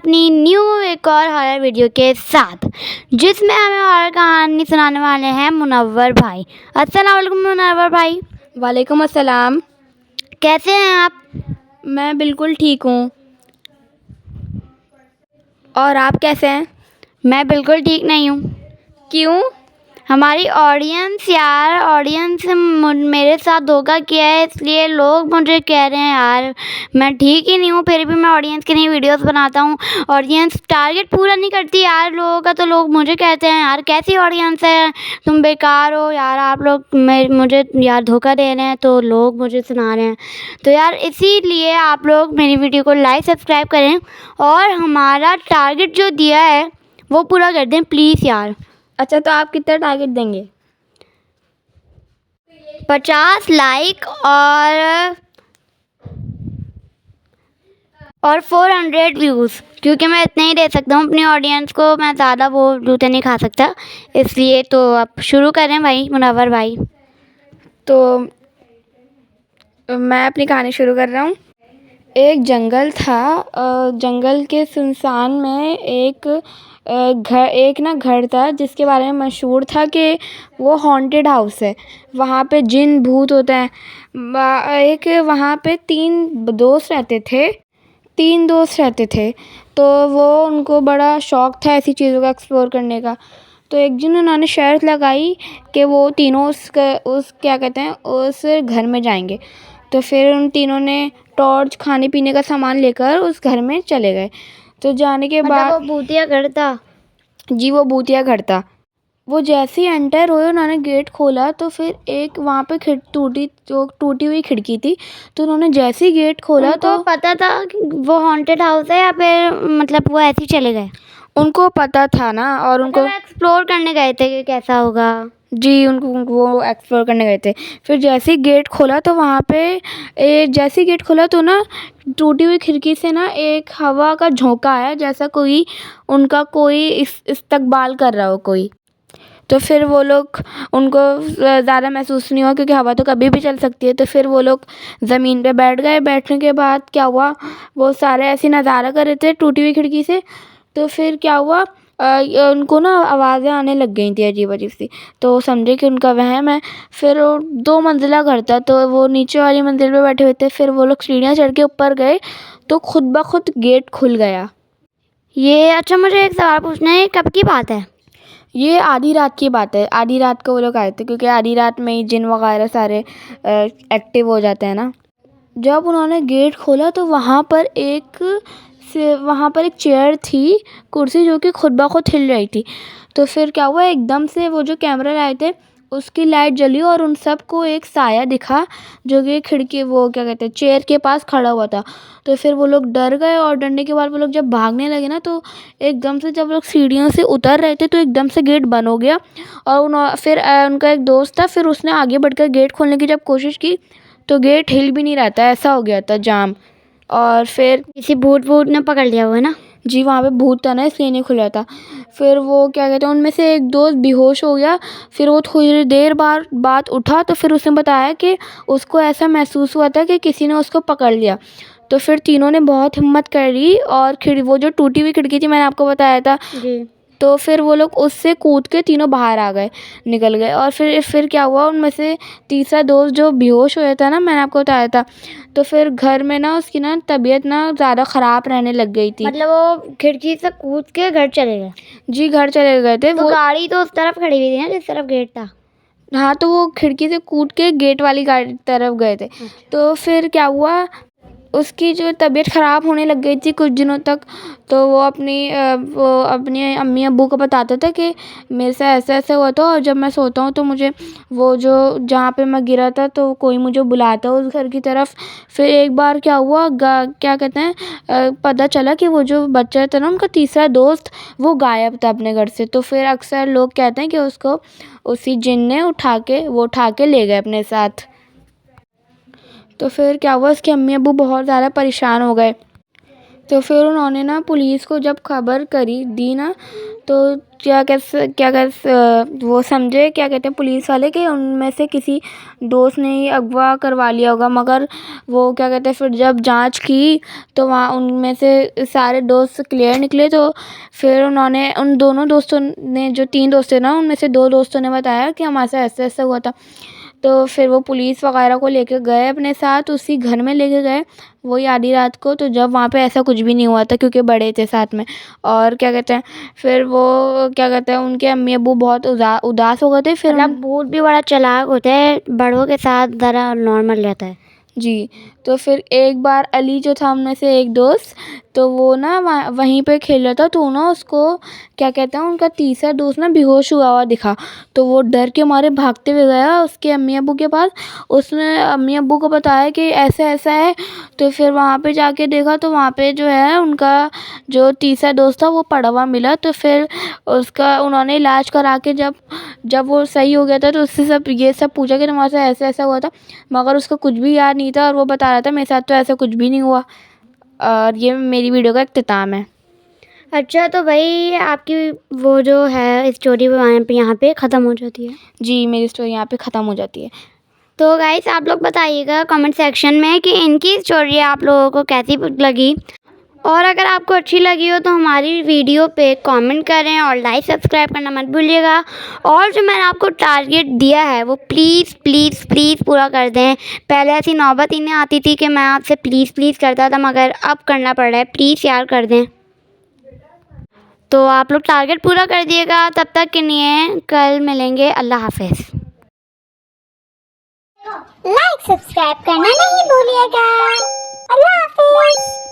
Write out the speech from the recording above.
अपनी न्यू एक और हॉरर वीडियो के साथ, जिसमें हमें हॉरर कहानी सुनाने वाले हैं मुनव्वर भाई। अस्सलाम वालेकुम मुनव्वर भाई। वालेकुम अस्सलाम। कैसे हैं आप? मैं बिल्कुल ठीक हूँ। और आप कैसे हैं? मैं बिल्कुल ठीक नहीं हूँ। क्यों? हमारी ऑडियंस मेरे साथ धोखा किया है, इसलिए लोग मुझे कह रहे हैं यार मैं ठीक ही नहीं हूँ, फिर भी मैं ऑडियंस के लिए वीडियोस बनाता हूँ। ऑडियंस टारगेट पूरा नहीं करती यार लोगों का, तो लोग मुझे कहते हैं यार कैसी ऑडियंस है, तुम बेकार हो यार, आप लोग मुझे यार धोखा दे रहे हैं, तो लोग मुझे सुना रहे हैं। तो यार इसीलिए आप लोग मेरी वीडियो को लाइक सब्सक्राइब करें और हमारा टारगेट जो दिया है वो पूरा कर दें प्लीज़ यार। अच्छा, तो आप कितना टारगेट देंगे? 50 लाइक और 400 व्यूज़, क्योंकि मैं इतने ही दे सकता हूँ अपनी ऑडियंस को, मैं ज़्यादा वो जूते नहीं खा सकता, इसलिए। तो आप शुरू करें भाई मुनव्वर भाई। तो मैं अपनी कहानी शुरू कर रहा हूँ। एक जंगल था। जंगल के सुनसान में एक घर था जिसके बारे में मशहूर था कि वो हॉन्टेड हाउस है। वहाँ पे जिन भूत होते हैं। वहाँ पे तीन दोस्त रहते थे। तो उनको बड़ा शौक़ था ऐसी चीज़ों का एक्सप्लोर करने का। तो एक दिन उन्होंने शर्त लगाई कि वो तीनों उस घर में जाएंगे। तो फिर उन तीनों ने टॉर्च, खाने पीने का सामान लेकर उस घर में चले गए। तो जाने के बाद वो भूतिया घर था? जी, वो भूतिया घर था। वो जैसे ही एंटर हुए, उन्होंने गेट खोला तो फिर एक वहाँ पे टूटी हुई खिड़की थी। तो उन्होंने जैसे ही गेट खोला तो पता था कि वो हॉन्टेड हाउस है, या फिर मतलब वो ऐसे ही चले गए? उनको पता था ना, और उनको एक्सप्लोर करने गए थे कि कैसा होगा। जी, उनको वो एक्सप्लोर करने गए थे। फिर जैसे ही गेट खोला तो वहाँ पे जैसे ही गेट खोला तो ना टूटी हुई खिड़की से ना एक हवा का झोंका आया, जैसा कोई इस्तकबाल कर रहा हो कोई। तो फिर वो लोग, उनको ज़्यादा महसूस नहीं हुआ क्योंकि हवा तो कभी भी चल सकती है। तो फिर वो लोग ज़मीन पे बैठ गए। बैठने के बाद क्या हुआ, वो सारे ऐसे नज़ारा कर रहे थे टूटी हुई खिड़की से। तो फिर क्या हुआ, उनको ना आवाज़ें आने लग गई थी अजीब-अजीब सी। तो समझे कि उनका वहम है। फिर 2 मंजिला घर था, तो वो नीचे वाली मंजिल पे बैठे हुए थे। फिर वो लोग सीढ़ियाँ चढ़ के ऊपर गए तो खुद ब खुद गेट खुल गया। अच्छा, मुझे एक सवाल पूछना है, कब की बात है? ये आधी रात की बात है। आधी रात को वो लोग आए थे क्योंकि आधी रात में ही जिन वगैरह सारे एक्टिव हो जाते हैं ना। जब उन्होंने गेट खोला तो वहाँ पर एक चेयर थी, कुर्सी, जो कि खुद ब खुद हिल रही थी। तो फिर क्या हुआ, एकदम से वो जो कैमरा लाए थे उसकी लाइट जली और उन सबको एक साया दिखा जो कि चेयर के पास खड़ा हुआ था। तो फिर वो लोग डर गए, और डरने के बाद वो लोग जब भागने लगे ना, तो एकदम से जब लोग सीढ़ियों से उतर रहे थे तो एकदम से गेट बंद हो गया। और फिर उनका एक दोस्त था, फिर उसने आगे बढ़कर गेट खोलने की जब कोशिश की तो गेट हिल भी नहीं रहा था, ऐसा हो गया था जाम। और फिर किसी भूत ने पकड़ लिया हुआ है ना? जी, वहाँ पे भूत था ना, इसलिए नहीं खुला था। फिर वो उनमें से एक दोस्त बेहोश हो गया। फिर वो थोड़ी देर बाद उठा तो फिर उसने बताया कि उसको ऐसा महसूस हुआ था कि किसी ने उसको पकड़ लिया। तो फिर तीनों ने बहुत हिम्मत कर ली और वो जो टूटी हुई खिड़की थी, मैंने आपको बताया था जी। तो फिर वो लोग उससे कूद के तीनों बाहर आ गए, निकल गए। और फिर क्या हुआ, उनमें से तीसरा दोस्त जो बेहोश होया था ना, मैंने आपको बताया था, तो फिर घर में ना उसकी ना तबीयत ना ज़्यादा ख़राब रहने लग गई थी। मतलब वो खिड़की से कूद के घर चले गए? जी, घर चले गए थे। तो वो गाड़ी तो उस तरफ खड़ी हुई थी ना जिस तरफ गेट था? हाँ, तो वो खिड़की से कूद के गेट वाली गाड़ी तरफ गए थे। तो फिर क्या हुआ, उसकी जो तबीयत ख़राब होने लग गई थी कुछ दिनों तक। तो वो अपनी अम्मी अब्बू को बताता था कि मेरे साथ ऐसा हुआ था, और जब मैं सोता हूँ तो मुझे वो जो जहाँ पे मैं गिरा था तो कोई मुझे बुलाता है उस घर की तरफ। फिर एक बार क्या हुआ, पता चला कि वो जो बच्चा था ना, उनका तीसरा दोस्त, वो गायब था अपने घर से। तो फिर अक्सर लोग कहते हैं कि उसको उसी जिन ने उठा के ले गए अपने साथ। तो फिर क्या हुआ, उसके अम्मी अब्बू बहुत ज़्यादा परेशान हो गए। तो फिर उन्होंने ना पुलिस को जब खबर करी दी ना, तो वो समझे क्या कहते हैं पुलिस वाले कि उनमें से किसी दोस्त ने ही अगवा करवा लिया होगा। मगर वो क्या कहते हैं फिर जब जांच की तो वहाँ उनमें से सारे दोस्त क्लियर निकले। तो फिर उन्होंने उन दोनों दोस्तों ने, जो 3 दोस्त थे ना, उनमें से 2 दोस्तों ने बताया कि हमारे साथ ऐसा ऐसा हुआ था। तो फिर वो पुलिस वगैरह को लेके गए अपने साथ, उसी घर में लेके गए वही आधी रात को। तो जब वहाँ पे ऐसा कुछ भी नहीं हुआ था क्योंकि बड़े थे साथ में। और क्या कहते हैं फिर वो क्या कहते हैं उनके अम्मी अब्बू बहुत उदास हो गए थे। फिर मतलब भूत भी बड़ा चालाक होता है, बड़ों के साथ ज़रा नॉर्मल रहता है। जी। तो फिर एक बार अली जो था उनमें से एक दोस्त, तो वो ना वहीं पे खेल रहा था, तो ना उसको क्या कहते हैं उनका तीसरा दोस्त ना बेहोश हुआ हुआ दिखा। तो वो डर के मारे भागते हुए गया उसके अम्मी अब्बू के पास। उसने अम्मी अब्बू को बताया कि ऐसा ऐसा है। तो फिर वहाँ पे जाके देखा तो वहाँ पे जो है उनका जो तीसरा दोस्त था वो पड़ा हुआ मिला। तो फिर उसका उन्होंने इलाज करा के जब वो सही हो गया था तो उससे ये सब पूछा कि तुम्हारे साथ ऐसा ऐसा हुआ था। मगर उसका कुछ भी याद नहीं था और वो बता रहा था मेरे साथ तो ऐसा कुछ भी नहीं हुआ। और ये मेरी वीडियो का इख्तिताम है। अच्छा, तो भाई आपकी वो जो है स्टोरी वहाँ पे यहाँ पे ख़त्म हो जाती है। जी, मेरी स्टोरी यहाँ पे ख़त्म हो जाती है। तो गाइस आप लोग बताइएगा कमेंट सेक्शन में कि इनकी स्टोरी आप लोगों को कैसी लगी। और अगर आपको अच्छी लगी हो तो हमारी वीडियो पे कमेंट करें और लाइक सब्सक्राइब करना मत भूलिएगा। और जो मैंने आपको टारगेट दिया है वो प्लीज़ प्लीज़ प्लीज़ पूरा कर दें। पहले ऐसी नौबत ही नहीं आती थी कि मैं आपसे प्लीज़ प्लीज़ करता था, मगर अब करना पड़ रहा है। प्लीज़ यार कर दें। तो आप लोग टारगेट पूरा कर दिएगा। तब तक के लिए कल मिलेंगे। अल्लाह हाफिज़। लाइक सब्सक्राइब करना नहीं भूलिएगा। अल्लाह हाफिज़।